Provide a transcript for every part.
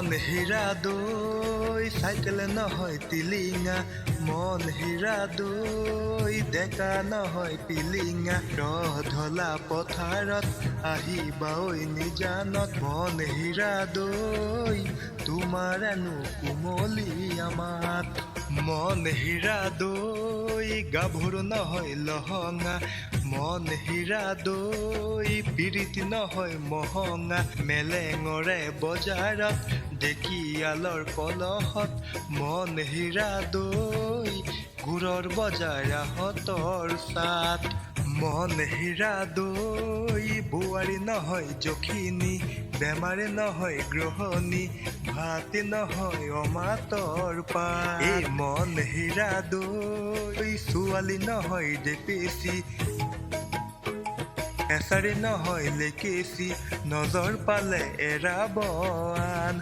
মন হীৰা দৈ চাইকেল নহয় টিলিঙা মন হীৰা দৈ ডেকা নহয় পিলিঙা ঢলা পথাৰত আহিবা ঐ নিজানত মন হীৰা দৈ তোমাৰেনো কুমলীয়া মাত মন হীৰা দৈ গাভৰু নহয় লহঙা মন হীৰা দৈ পিৰিতি নহয় মহঙা মেলেঙৰে বজাৰত ঢেকিয়ালৰ কলহত মন হীৰা দৈ গুৰৰ বজাৰাহঁতৰ চাট মন হীৰা দৈ বোৱাৰী নহয় জখিনী বেমাৰী নহয় গ্ৰহণী ভাতি নহয় অমাতৰ পাত এই মন হীৰা দৈ ছোৱালী নহয় ডেপেচি এচাৰি নহয় লেকেচি নজৰ পালে এৰাব আন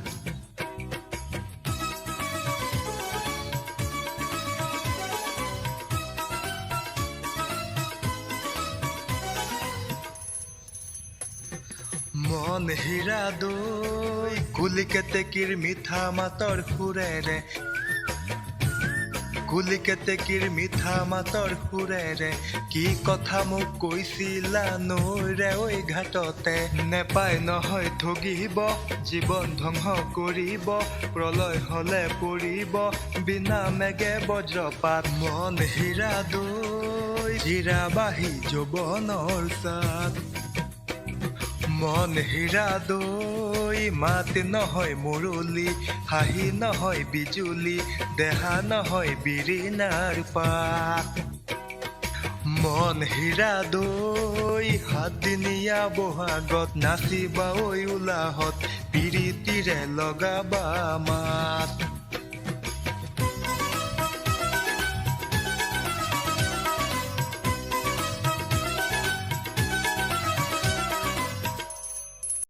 মন হীৰা দৈ কুলি কেতেকীৰ মিঠা মাতৰ সুৰেৰে কুলি কেতেকীৰ মিঠা মাতৰ সুৰেৰে কি কথা মোক কৈছিলা নৈৰে ঐ ঘাটতে নেপাই নহয় ঠগিব জীৱন ধ্বংস কৰিব প্ৰলয় হলে পৰিব বিনা মেঘে বজ্ৰপাত মন হীৰা দৈ হীৰাবাহী যৌৱনৰ চাত মন হীৰা দৈ মাত নহয় মুৰলী হাঁহি নহয় বিজুলী দেহা নহয় বিৰিণাৰ পাত মন হীৰা দৈ সাতদিনীয়া বহাগত নাচিবা ঐ উলাহত পিৰিতিৰে লগাবা মাত